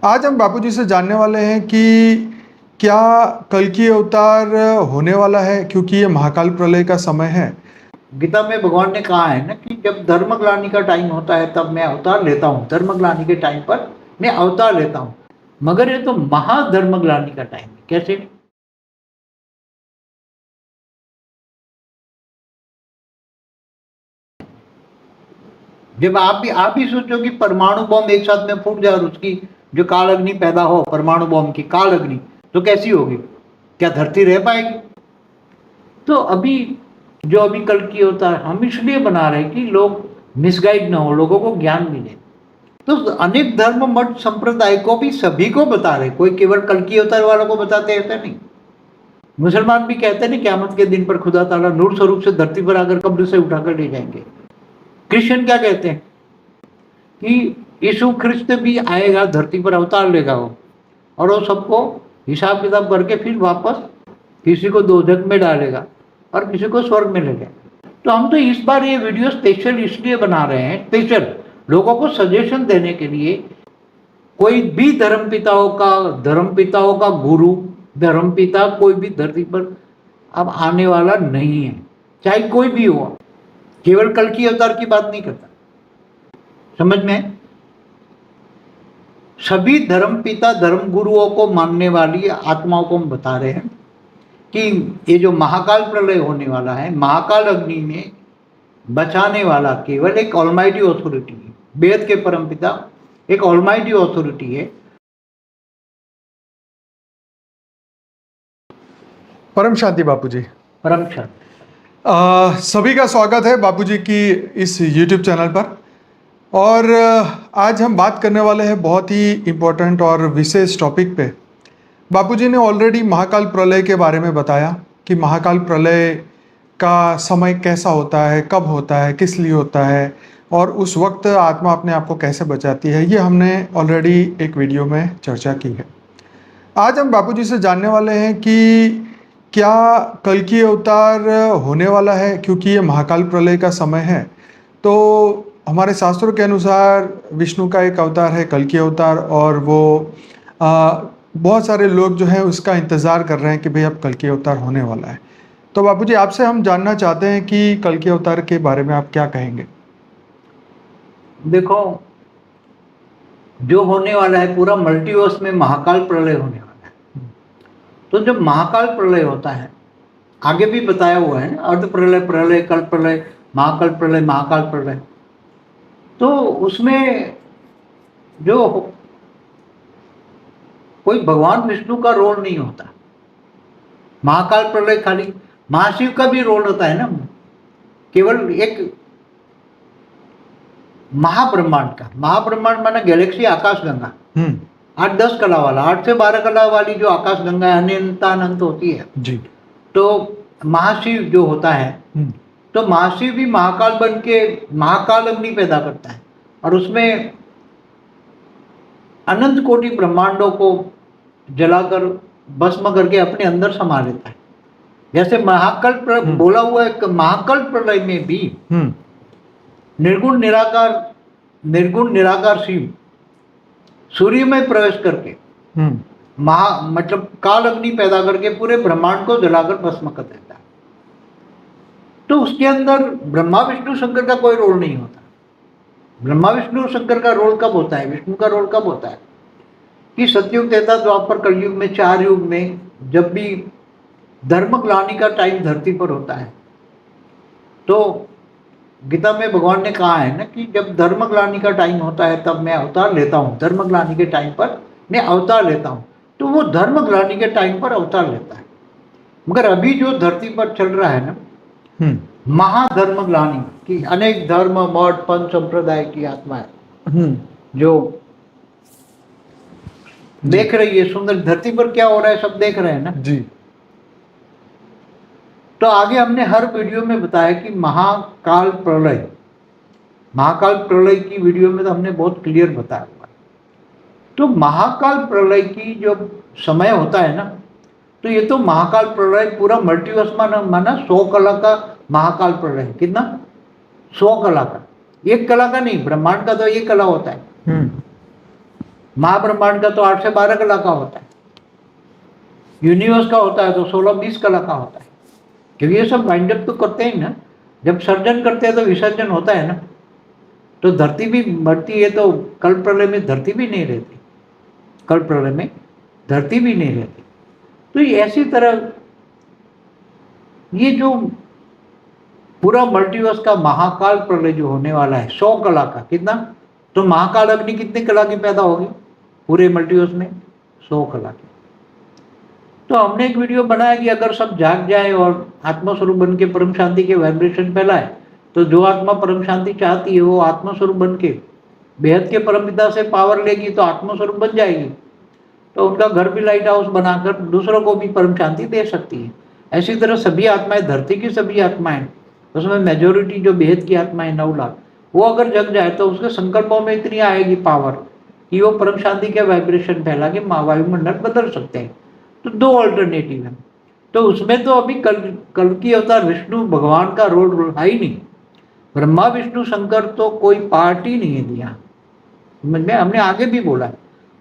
आज हम बापूजी से जानने वाले हैं कि क्या कल्कि अवतार होने वाला है, क्योंकि ये महाकाल प्रलय का समय है। गीता में भगवान ने कहा है ना कि जब धर्मग्लानि का टाइम होता है तब मैं अवतार लेता हूँ। धर्मग्लानि के टाइम पर मैं अवतार लेता हूँ, मगर ये तो महाधर्मग्लानि का टाइम है। कैसे? जब आप भी सोचो कि परमाणु बम एक साथ में फूट जाए और उसकी जो काल अग्नि पैदा हो, परमाणु बम की काल अग्नि, तो कैसी होगी? क्या धरती रह पाएगी? तो अभी कल्कि अवतार हम इसलिए बना रहे हैं कि लोग मिसगाइड ना हो, लोगों को ज्ञान मिले। तो अनेक धर्म मठ संप्रदाय को भी सभी को बता रहे, कोई केवल कल्कि अवतार वालों को बताते ऐसा नहीं। मुसलमान भी कहते हैं क़यामत के दिन पर खुदा ताला नूर स्वरूप से धरती पर आकर कब्र से उठाकर ले जाएंगे। क्रिश्चियन क्या कहते हैं कि यीशु ख्रिस्त भी आएगा, धरती पर अवतार लेगा वो, और वो सबको हिसाब किताब करके फिर वापस किसी को दोजख में डालेगा और किसी को स्वर्ग में ले जाएगा। तो हम तो इस बार ये वीडियो स्पेशल इसलिए बना रहे हैं, स्पेशल लोगों को सजेशन देने के लिए। कोई भी धर्मपिताओं का गुरु, धर्मपिता कोई भी धरती पर अब आने वाला नहीं है, चाहे कोई भी हो। केवल कल्कि अवतार की बात नहीं करता, समझ में? सभी धर्मपिता धर्म गुरुओं को मानने वाली आत्माओं को हम बता रहे हैं कि ये जो महाकाल प्रलय होने वाला है, महाकाल अग्नि में बचाने वाला केवल एक ऑलमाइटी ऑथोरिटी है। वेद के परमपिता एक ऑलमाइटी ऑथोरिटी है। परम शांति बापूजी। परम शांति। सभी का स्वागत है बापूजी की इस YouTube चैनल पर। और आज हम बात करने वाले हैं बहुत ही इम्पोर्टेंट और विशेष टॉपिक पे। बापूजी ने ऑलरेडी महाकाल प्रलय के बारे में बताया कि महाकाल प्रलय का समय कैसा होता है, कब होता है, किस लिए होता है, और उस वक्त आत्मा अपने आप को कैसे बचाती है। ये हमने ऑलरेडी एक वीडियो में चर्चा की है। आज हम बापूजी से जानने वाले हैं कि क्या कल्कि अवतार होने वाला है, क्योंकि ये महाकाल प्रलय का समय है। तो हमारे शास्त्रों के अनुसार विष्णु का एक अवतार है कल्कि अवतार, और वो बहुत सारे लोग जो हैं उसका इंतज़ार कर रहे हैं कि भाई अब कल्कि अवतार होने वाला है। तो बापूजी आपसे हम जानना चाहते हैं कि कल्कि अवतार के बारे में आप क्या कहेंगे? देखो, जो होने वाला है पूरा मल्टीवर्स में महाकाल प्रलय होने वाला है। तो जब महाकाल प्रलय होता है, आगे भी बताया हुआ है ना, अर्ध प्रलय, प्रलय, कल्प प्रलय, महाकाल प्रलय, महाकाल प्रलय। तो उसमें जो कोई भगवान विष्णु का रोल नहीं होता। महाकाल प्रलय खाली महाशिव का भी रोल होता है ना, केवल एक महाब्रह्मांड का। महाब्रह्मांड माना गैलेक्सी, आकाशगंगा, 8-10 कला वाला, 8 से 12 कला वाली जो आकाशगंगा अनंतानंत होती है जी। तो महाशिव जो होता है, तो महाशिव भी महाकाल बन के महाकाल अग्नि पैदा करता है और उसमें अनंत कोटि ब्रह्मांडों को जलाकर भस्म करके अपने अंदर समा लेता है। जैसे महाकाल बोला हुआ है, महाकाल प्रलय में भी निर्गुण निराकार शिव सूर्य में प्रवेश करके मतलब काल अग्नि पैदा करके पूरे ब्रह्मांड को जलाकर भस्म कर देता है। तो उसके अंदर ब्रह्मा विष्णु शंकर का कोई रोल नहीं होता। ब्रह्मा विष्णु शंकर का रोल कब होता है, विष्णु का रोल कब होता है कि सतयुग, त्रेता, द्वापर, कलयुग में 4 युग में जब भी धर्मग्लानि का टाइम धरती पर होता है, तो गीता में भगवान ने कहा है ना कि जब धर्मग्लानि का टाइम होता है तब मैं अवतार लेता हूँ। धर्मग्लानि के टाइम पर मैं अवतार लेता हूँ। तो वो धर्मग्लानि के टाइम पर अवतार लेता है। मगर अभी जो धरती पर चल रहा है ना, महाधर्मग्लानि की अनेक धर्म मठ पंच संप्रदाय की आत्माएं जो देख रही है सुंदर धरती पर क्या हो रहा है, सब देख रहे हैं ना जी। तो आगे हमने हर वीडियो में बताया कि महाकाल प्रलय की वीडियो में तो हमने बहुत क्लियर बताया हुआ है। तो महाकाल प्रलय की जो समय होता है ना, तो ये तो महाकाल प्रलय पूरा मल्टीवर्स माना 100 कला का महाकाल प्रलय है। कितना? 100 कला का। 1 कला का नहीं, ब्रह्मांड का तो 1 कला होता है। महाब्रह्मांड का तो 8 से 12 कला का होता है, यूनिवर्स का होता है तो 16-20 कला का होता है, क्योंकि ये सब वाइंड अप तो करते हैं ना। जब सर्जन करते हैं तो विसर्जन होता है ना। तो धरती भी मरती है तो कल प्रलय में धरती भी नहीं रहती, कल प्रलय में धरती भी नहीं रहती। तो ये ऐसी तरह ये जो पूरा मल्टीवर्स का महाकाल प्रलय जो होने वाला है 100 कला का, कितना, तो महाकाल अग्नि कितनी कला की पैदा होगी पूरे मल्टीवर्स में? 100 कला की। तो हमने एक वीडियो बनाया कि अगर सब जाग जाए और आत्मस्वरूप बन के परम शांति के वाइब्रेशन फैलाए, तो जो आत्मा परम शांति चाहती है वो आत्मस्वरूप बन के बेहद के परमपिता से पावर लेगी तो आत्मस्वरूप बन जाएगी, तो उनका घर भी लाइट हाउस बनाकर दूसरों को भी परम शांति दे सकती है। ऐसी तरह सभी आत्माएं, धरती की सभी आत्माएं, उसमें मेजोरिटी जो बेहद की आत्माएं 9 लाख, वो अगर जग जाए तो उसके संकल्पों में इतनी आएगी पावर कि वो परम शांति के वाइब्रेशन फैला के वायुमंडल बदल सकते हैं। तो 2 अल्टरनेटिव है। तो उसमें तो अभी कल की अवतार विष्णु भगवान का रोल है ही नहीं। ब्रह्मा विष्णु शंकर तो कोई पार्ट ही नहीं है दिया, समझ में? हमने आगे भी बोला है।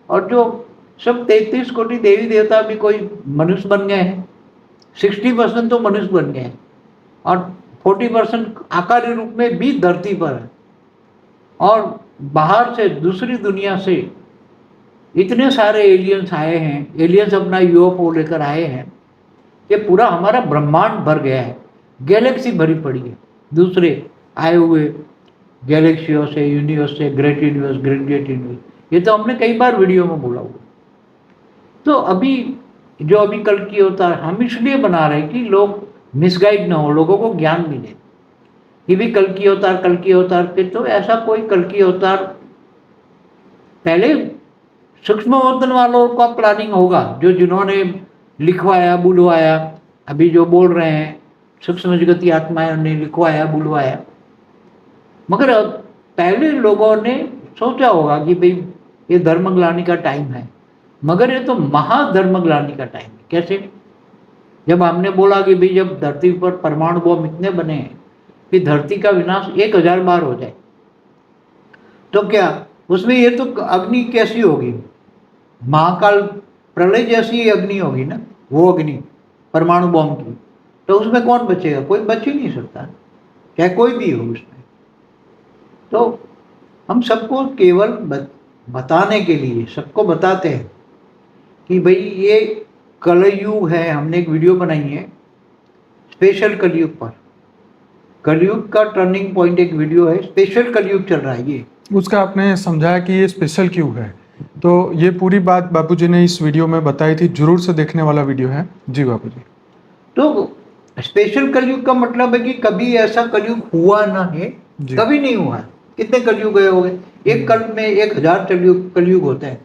और जो सब 33 कोटि देवी देवता भी कोई मनुष्य बन गए हैं, 60% तो मनुष्य बन गए हैं और 40% आकारी रूप में भी धरती पर है। और बाहर से दूसरी दुनिया से इतने सारे एलियंस आए हैं, एलियंस अपना यूएफओ लेकर आए हैं कि पूरा हमारा ब्रह्मांड भर गया है, गैलेक्सी भरी पड़ी है दूसरे आए हुए गैलेक्सियों से, यूनिवर्स से, ग्रेट यूनिवर्स, ग्रेट यूनिवर्स। ये तो हमने कई बार वीडियो में बोला हुआ। तो अभी जो अभी कल की अवतार हम इसलिए बना रहे हैं कि लोग मिसगाइड ना हो, लोगों को ज्ञान मिले कि भी कल की अवतार पे तो ऐसा कोई कल की अवतार पहले सूक्ष्म वर्तन वालों का प्लानिंग होगा, जो जिन्होंने लिखवाया बुलवाया, अभी जो बोल रहे हैं सूक्ष्म जगती आत्माएं ने लिखवाया बुलवाया, मगर पहले लोगों ने सोचा होगा कि भाई ये धर्मग्लानि का टाइम है, मगर ये तो महाधर्मग्लानि का टाइम है। कैसे? जब हमने बोला कि भाई जब धरती पर परमाणु बम इतने बने हैं कि धरती का विनाश 1000 बार हो जाए, तो क्या उसमें ये तो अग्नि कैसी होगी? महाकाल प्रलय जैसी अग्नि होगी ना, वो अग्नि परमाणु बम की। तो उसमें कौन बचेगा? कोई बच ही नहीं सकता, चाहे कोई भी हो उसमें। तो हम सबको केवल बताने के लिए सबको बताते हैं कि भाई ये कलयुग है। हमने एक वीडियो बनाई है स्पेशल कलयुग पर, कलयुग का टर्निंग पॉइंट एक वीडियो है, स्पेशल कलयुग चल रहा है ये। उसका आपने समझाया कि ये स्पेशल क्यों है, तो ये पूरी बात बापूजी ने इस वीडियो में बताई थी, जरूर से देखने वाला वीडियो है जी बापूजी। तो स्पेशल कलयुग का मतलब है कि कभी ऐसा कलयुग हुआ ना है, कभी नहीं हुआ। कितने कलयुग गए हो गए? एक कल्प में 1000 कलयुग होते हैं।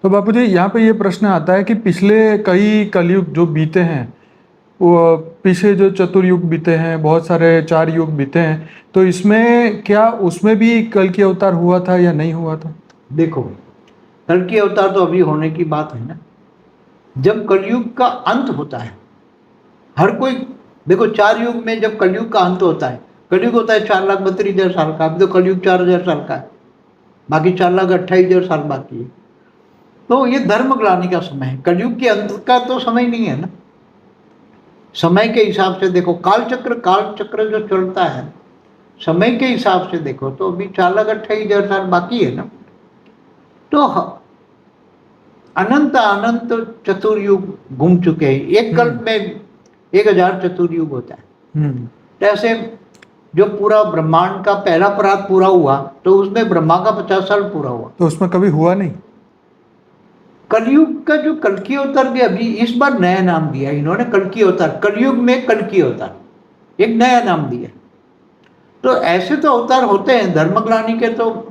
तो बापूजी यहाँ पे ये प्रश्न आता है कि पिछले कई कलयुग जो बीते हैं, वो पीछे जो चतुर्युग बीते हैं, बहुत सारे 4 युग बीते हैं, तो इसमें क्या उसमें भी कल की अवतार हुआ था या नहीं हुआ था? देखो, कल की अवतार तो अभी होने की बात है ना। जब कलयुग का अंत होता है, हर कोई देखो 4 युग में जब कलयुग का अंत होता है, कलयुग होता है 4,32,000 साल का, अभी तो कलयुग 4000 साल का है, बाकी 4,28,000 साल बाकी है। तो ये धर्मग्लानि का समय है, कलयुग के अंत का तो समय नहीं है ना। समय के हिसाब से देखो, काल चक्र जो चलता है समय के हिसाब से देखो तो अभी 4,28,000 साल बाकी है ना। तो अनंत चतुर्युग घूम चुके हैं। एक कल्प में 1000 चतुर्युग होता है। तो ऐसे जो पूरा ब्रह्मांड का पहला परात पूरा हुआ तो उसमें ब्रह्मा का 50 साल पूरा हुआ, तो उसमें कभी हुआ नहीं। कलयुग का जो कल की अवतार भी अभी इस बार नया नाम दिया इन्होंने, कल की अवतार, कलयुग में कल की अवतार एक नया नाम दिया। तो ऐसे तो अवतार होते हैं धर्मग्लानि के। तो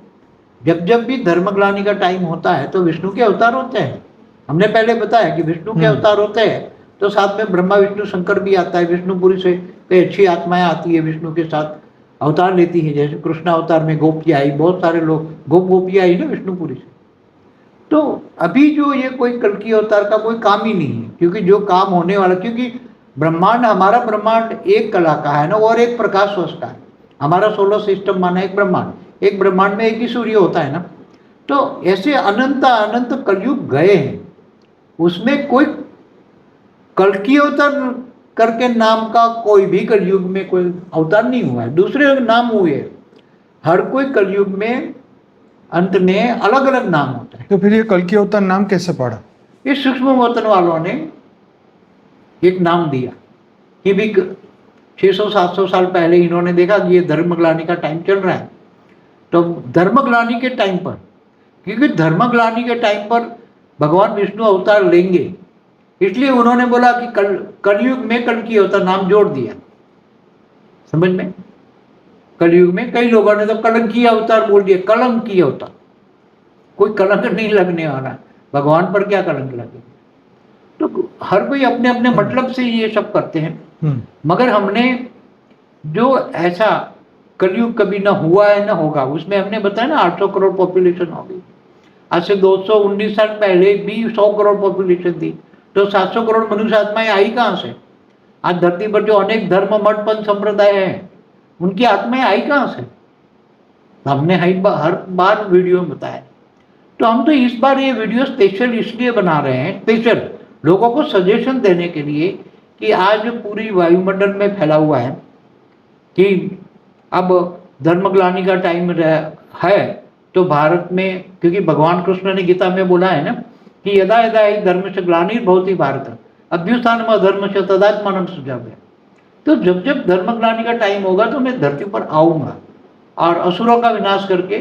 जब भी धर्मग्लानि का टाइम होता है तो विष्णु के अवतार होते हैं। हमने पहले बताया कि विष्णु के अवतार होते हैं, तो साथ में ब्रह्मा विष्णु शंकर भी आता है। विष्णुपुरी से कई अच्छी आत्माएं आती है, विष्णु के साथ अवतार लेती है। जैसे कृष्ण अवतार में गोपियाँ आई, बहुत सारे लोग गोपियाँ आई ना विष्णुपुरी से। तो अभी जो ये कोई कल की अवतार का कोई काम ही नहीं है, क्योंकि जो काम होने वाला, क्योंकि ब्रह्मांड, हमारा ब्रह्मांड एक कला का है ना, और एक प्रकाश वर्ष का है। हमारा सोलर सिस्टम माना एक ब्रह्मांड में एक ही सूर्य होता है ना। तो ऐसे अनंत अनंत कलयुग गए हैं, उसमें कोई कल्कि अवतार करके नाम का कोई भी कलयुग में कोई अवतार नहीं हुआ है, दूसरे नाम हुए हैं। हर कोई कलयुग में अंत में अलग अलग नाम होता है। तो फिर ये कल्कि अवतार नाम कैसे पड़ा? इस सूक्ष्म वतन वालों ने एक नाम दिया। ये भी 600-700 साल पहले इन्होंने देखा कि ये धर्मग्लानि का टाइम चल रहा है, तो धर्मग्लानि के टाइम पर, क्योंकि धर्मग्लानि के टाइम पर भगवान विष्णु अवतार लेंगे, इसलिए उन्होंने बोला कि कलयुग में कल्कि अवतार नाम जोड़ दिया। समझ में? कलयुग में कई लोगों ने तो कलंकी अवतार बोल दिया, कलंकी अवतार। कोई कलंक नहीं लगने वाला, भगवान पर क्या कलंक लगे। तो हर कोई अपने अपने मतलब से ये सब करते हैं। मगर हमने जो ऐसा कलयुग कभी ना हुआ है ना होगा, उसमें हमने बताया ना 800 करोड़ पॉपुलेशन होगी। आज से 219 साल पहले भी 100 करोड़ पॉपुलेशन थी, तो 700 करोड़ मनुष्य आत्माएं आई कहाँ से? आज धरती पर जो अनेक धर्म मठ पंथ संप्रदाय हैं, उनकी आत्माएं आई कहाँ से? हमने हर बार वीडियो में बताया। तो हम तो इस बार ये वीडियो स्पेशल इसलिए बना रहे हैं, स्पेशल लोगों को सजेशन देने के लिए कि आज पूरी वायुमंडल में फैला हुआ है कि अब धर्मग्लानि का टाइम है, तो भारत में, क्योंकि भगवान कृष्ण ने गीता में बोला है ना कि यदा यदा हि धर्मस्य ग्लानिर्भवति भारत अभ्युत्थानम् अधर्मस्य तदात्मानं सृजाम्यहम्। तो जब जब धर्मग्लानि का टाइम होगा तो मैं धरती पर आऊँगा और असुरों का विनाश करके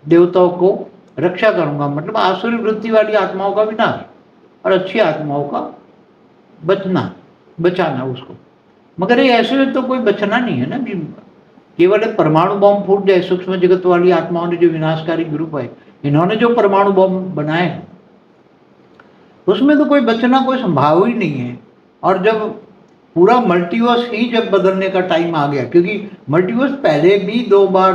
देवताओं को रक्षा करूँगा, मतलब आसुरी वृत्ति वाली आत्माओं का विनाश और अच्छी आत्माओं का बचाना उसको। मगर ये ऐसे तो कोई बचना नहीं है ना कि केवल एक परमाणु बम फूट जाए। सूक्ष्म जगत वाली आत्माओं ने जो विनाशकारी ग्रुप है, इन्होंने जो परमाणु बम बनाए हैं, उसमें तो कोई बचना कोई संभाव ही नहीं है। और जब पूरा मल्टीवर्स ही जब बदलने का टाइम आ गया, क्योंकि मल्टीवर्स पहले भी 2 बार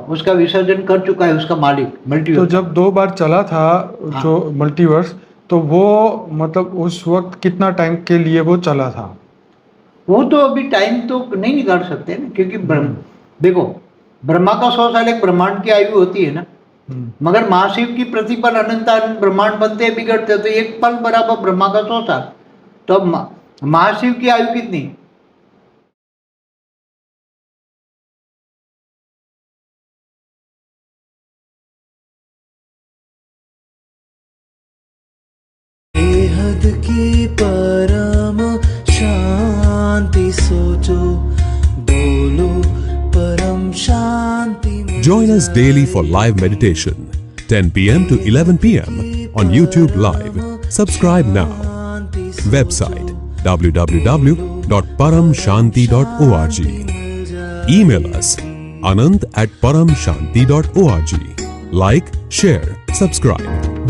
उसका विसर्जन कर चुका है उसका मालिक मल्टीवर्स। तो जब 2 बार चला था जो मल्टीवर्स, तो वो मतलब उस वक्त कितना टाइम के लिए वो चला था? वो तो अभी टाइम तो नहीं निकाल सकते ना, क्योंकि देखो ब्रह्मा का 100 साल एक ब्रह्मांड की आयु होती है ना, मगर महाशिव की प्रतिपल अनंत अनंत ब्रह्मांड बनते बिगड़ते, तो एक पल बराबर ब्रह्मा का 100 साल। तो अब महाशिव की आयु कितनी? बेहद की परम शांति सोचो, बोलो परम शांति। Join us daily for live meditation, 10 p.m. to 11 p.m. on YouTube Live. Subscribe now. Website www.paramshanti.org. Email us anant@paramshanti.org. Like, share, subscribe.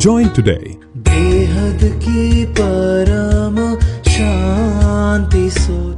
Join today. बेहद की परम शांति सोचो।